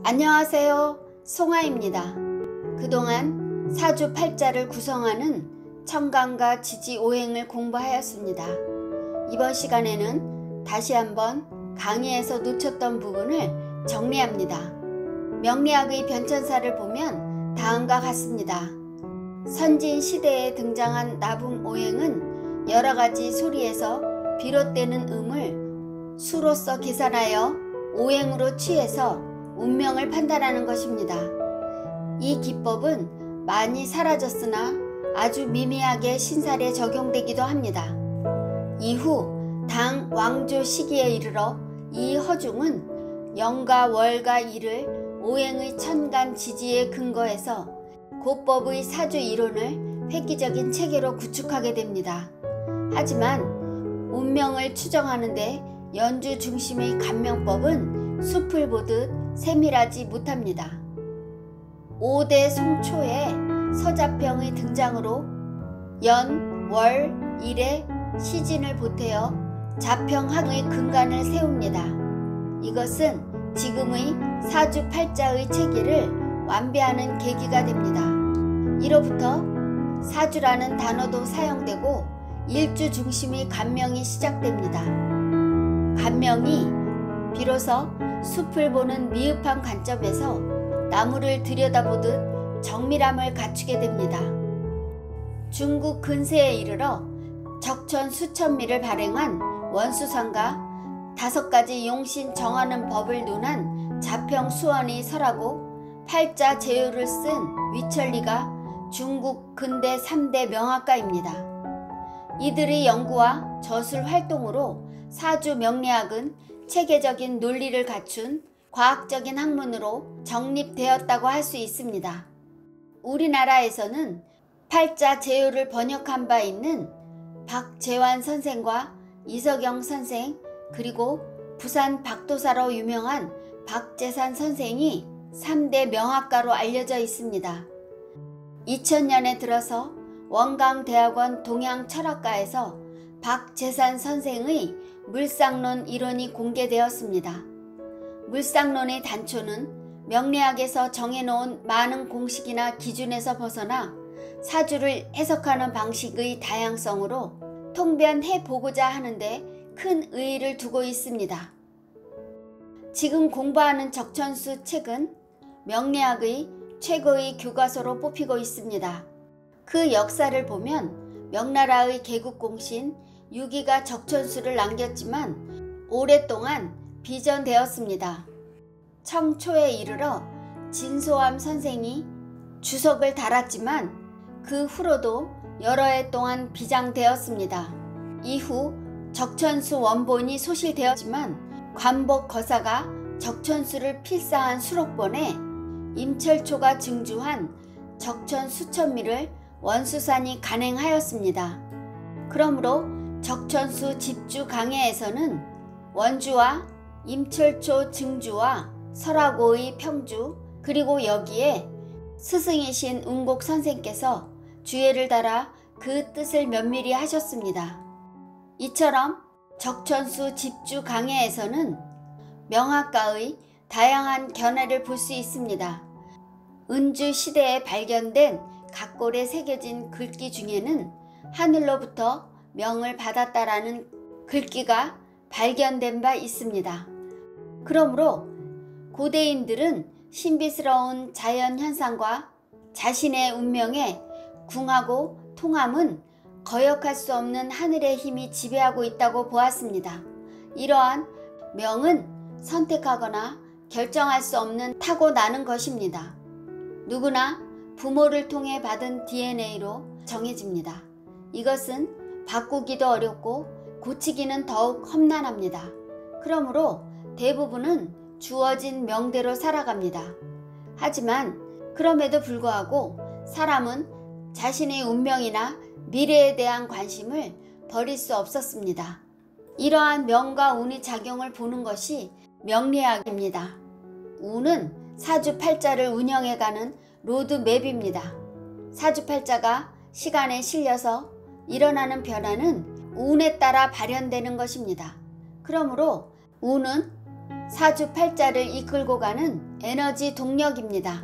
안녕하세요. 송아입니다. 그동안 사주 팔자를 구성하는 천간과 지지 오행을 공부하였습니다. 이번 시간에는 다시 한번 강의에서 놓쳤던 부분을 정리합니다. 명리학의 변천사를 보면 다음과 같습니다. 선진 시대에 등장한 나붕 오행은 여러가지 소리에서 비롯되는 음을 수로서 계산하여 오행으로 취해서 운명을 판단하는 것입니다. 이 기법은 많이 사라졌으나 아주 미미하게 신살에 적용되기도 합니다. 이후 당 왕조 시기에 이르러 이 허중은 영과 월과 일을 오행의 천간 지지에 근거해서 고법의 사주 이론을 획기적인 체계로 구축하게 됩니다. 하지만 운명을 추정하는데 연주 중심의 간명법은 숲을 보듯 세밀하지 못합니다. 5대 송초의 서자평의 등장으로 연, 월, 일의 시진을 보태어 자평학의 근간을 세웁니다. 이것은 지금의 사주 팔자의 체계를 완비하는 계기가 됩니다. 이로부터 사주라는 단어도 사용되고 일주 중심의 간명이 시작됩니다. 간명이 비로소 숲을 보는 미흡한 관점에서 나무를 들여다보듯 정밀함을 갖추게 됩니다. 중국 근세에 이르러 적천 수천미를 발행한 원수상과 5가지 용신 정하는 법을 논한 자평수원이 설하고 팔자 제요를 쓴 위천리가 중국 근대 3대 명학가입니다. 이들의 연구와 저술 활동으로 사주 명리학은 체계적인 논리를 갖춘 과학적인 학문으로 정립되었다고 할 수 있습니다. 우리나라에서는 팔자 제요를 번역한 바 있는 박재환 선생과 이석영 선생, 그리고 부산 박도사로 유명한 박재산 선생이 3대 명학가로 알려져 있습니다. 2000년에 들어서 원광대학원 동양철학과에서 박재산 선생의 물상론 이론이 공개되었습니다. 물상론의 단초는 명리학에서 정해놓은 많은 공식이나 기준에서 벗어나 사주를 해석하는 방식의 다양성으로 통변해보고자 하는데 큰 의의를 두고 있습니다. 지금 공부하는 적천수 책은 명리학의 최고의 교과서로 뽑히고 있습니다. 그 역사를 보면 명나라의 개국공신 유기가 적천수를 남겼지만 오랫동안 비전되었습니다. 청초에 이르러 진소암 선생이 주석을 달았지만 그 후로도 여러 해 동안 비장되었습니다. 이후 적천수 원본이 소실되었지만 관복 거사가 적천수를 필사한 수록본에 임철초가 증주한 적천 수천미를 원수산이 간행하였습니다. 그러므로 적천수 집주 강해에서는 원주와 임철초 증주와 설화고의 평주, 그리고 여기에 스승이신 운곡 선생께서 주예를 달아 그 뜻을 면밀히 하셨습니다. 이처럼 적천수 집주 강해에서는 명학가의 다양한 견해를 볼 수 있습니다. 은주 시대에 발견된 각골에 새겨진 글귀 중에는 하늘로부터 명을 받았다라는 글귀가 발견된 바 있습니다. 그러므로 고대인들은 신비스러운 자연현상과 자신의 운명에 궁하고 통함은 거역할 수 없는 하늘의 힘이 지배하고 있다고 보았습니다. 이러한 명은 선택하거나 결정할 수 없는 타고나는 것입니다. 누구나 부모를 통해 받은 DNA로 정해집니다. 이것은 바꾸기도 어렵고 고치기는 더욱 험난합니다. 그러므로 대부분은 주어진 명대로 살아갑니다. 하지만 그럼에도 불구하고 사람은 자신의 운명이나 미래에 대한 관심을 버릴 수 없었습니다. 이러한 명과 운의 작용을 보는 것이 명리학입니다. 운은 사주팔자를 운영해가는 로드맵입니다. 사주팔자가 시간에 실려서 일어나는 변화는 운에 따라 발현되는 것입니다. 그러므로 운은 사주팔자를 이끌고 가는 에너지 동력입니다.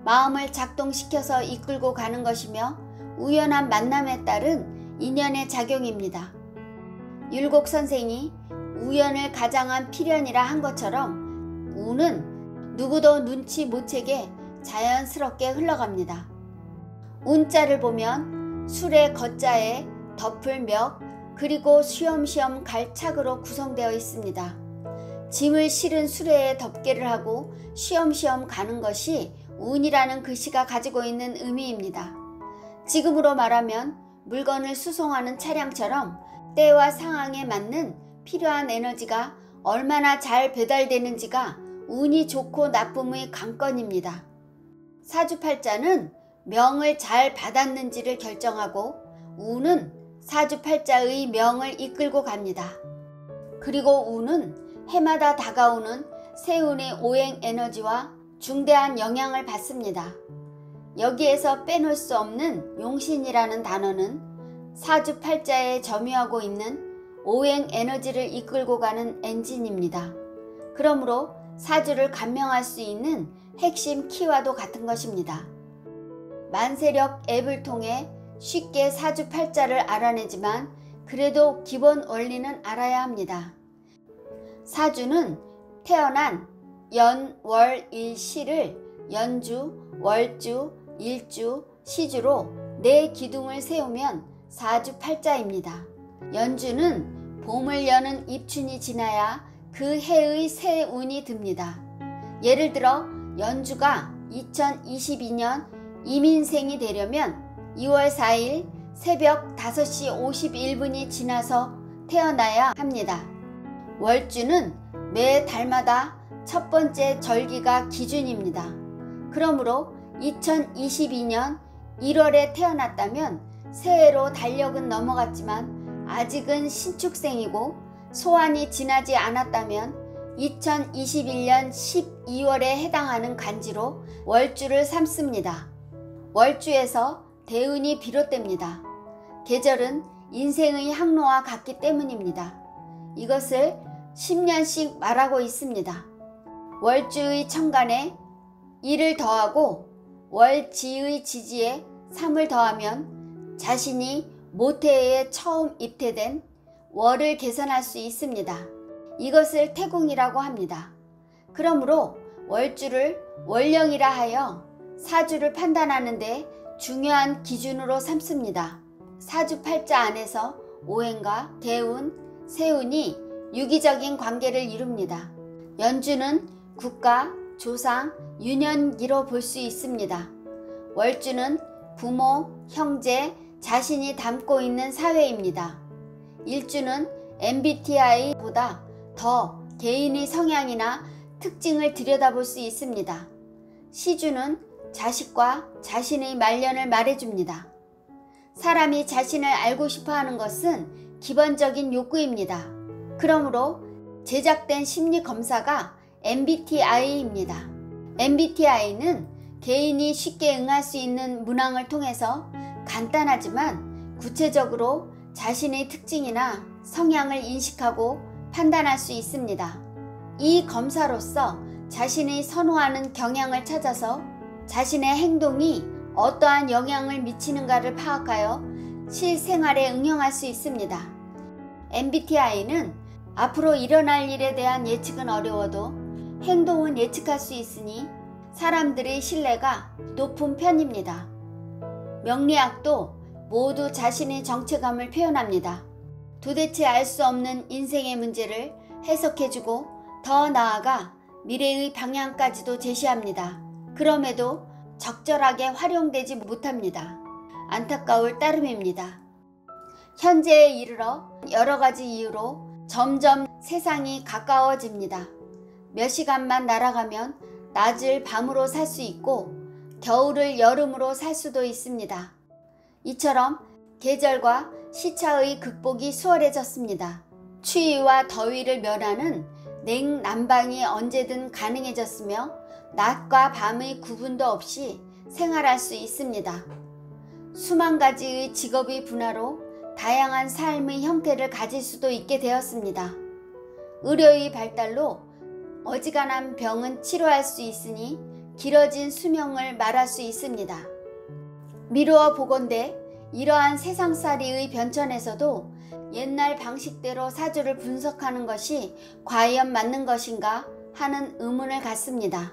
마음을 작동시켜서 이끌고 가는 것이며 우연한 만남에 따른 인연의 작용입니다. 율곡 선생이 우연을 가장한 필연이라 한 것처럼 운은 누구도 눈치 못 채게 자연스럽게 흘러갑니다. 운자를 보면 술의 거자에 덮을 멱 그리고 쉬엄쉬엄 갈 착으로 구성되어 있습니다. 짐을 실은 수레에 덮개를 하고 쉬엄쉬엄 가는 것이 운이라는 글씨가 가지고 있는 의미입니다. 지금으로 말하면 물건을 수송하는 차량처럼 때와 상황에 맞는 필요한 에너지가 얼마나 잘 배달되는지가 운이 좋고 나쁨의 관건입니다. 사주팔자는 명을 잘 받았는지를 결정하고 운은 사주팔자의 명을 이끌고 갑니다. 그리고 운은 해마다 다가오는 세운의 오행 에너지와 중대한 영향을 받습니다. 여기에서 빼놓을 수 없는 용신이라는 단어는 사주팔자에 점유하고 있는 오행 에너지를 이끌고 가는 엔진입니다. 그러므로 사주를 감명할 수 있는 핵심 키와도 같은 것입니다. 만세력 앱을 통해 쉽게 사주팔자를 알아내지만 그래도 기본 원리는 알아야 합니다. 사주는 태어난 연, 월, 일, 시를 연주, 월주, 일주, 시주로 네 기둥을 세우면 사주팔자입니다. 연주는 봄을 여는 입춘이 지나야 그 해의 새 운이 듭니다. 예를 들어 연주가 2022년 이민생이 되려면 2월 4일 새벽 5시 51분이 지나서 태어나야 합니다. 월주는 매 달마다 첫 번째 절기가 기준입니다. 그러므로 2022년 1월에 태어났다면 새해로 달력은 넘어갔지만 아직은 신축생이고 소환이 지나지 않았다면 2021년 12월에 해당하는 간지로 월주를 삼습니다. 월주에서 대운이 비롯됩니다. 계절은 인생의 항로와 같기 때문입니다. 이것을 10년씩 말하고 있습니다. 월주의 천간에 1을 더하고 월지의 지지에 3을 더하면 자신이 모태에 처음 입퇴된 월을 계산할 수 있습니다. 이것을 태궁이라고 합니다. 그러므로 월주를 월령이라 하여 사주를 판단하는 데 중요한 기준으로 삼습니다. 사주팔자 안에서 오행과 대운, 세운이 유기적인 관계를 이룹니다. 연주는 국가, 조상, 유년기로 볼 수 있습니다. 월주는 부모, 형제, 자신이 담고 있는 사회입니다. 일주는 MBTI보다 더 개인의 성향이나 특징을 들여다볼 수 있습니다. 시주는 자식과 자신의 말년을 말해줍니다. 사람이 자신을 알고 싶어하는 것은 기본적인 욕구입니다. 그러므로 제작된 심리검사가 MBTI입니다. MBTI는 개인이 쉽게 응할 수 있는 문항을 통해서 간단하지만 구체적으로 자신의 특징이나 성향을 인식하고 판단할 수 있습니다. 이 검사로서 자신이 선호하는 경향을 찾아서 자신의 행동이 어떠한 영향을 미치는가를 파악하여 실생활에 응용할 수 있습니다. MBTI는 앞으로 일어날 일에 대한 예측은 어려워도 행동은 예측할 수 있으니 사람들의 신뢰가 높은 편입니다. 명리학도 모두 자신의 정체감을 표현합니다. 도대체 알 수 없는 인생의 문제를 해석해주고 더 나아가 미래의 방향까지도 제시합니다. 그럼에도 적절하게 활용되지 못합니다. 안타까울 따름입니다. 현재에 이르러 여러 가지 이유로 점점 세상이 가까워집니다. 몇 시간만 날아가면 낮을 밤으로 살 수 있고 겨울을 여름으로 살 수도 있습니다. 이처럼 계절과 시차의 극복이 수월해졌습니다. 추위와 더위를 면하는 냉난방이 언제든 가능해졌으며 낮과 밤의 구분도 없이 생활할 수 있습니다. 수만 가지의 직업의 분화로 다양한 삶의 형태를 가질 수도 있게 되었습니다. 의료의 발달로 어지간한 병은 치료할 수 있으니 길어진 수명을 말할 수 있습니다. 미루어 보건대 이러한 세상살이의 변천에서도 옛날 방식대로 사주를 분석하는 것이 과연 맞는 것인가 하는 의문을 갖습니다.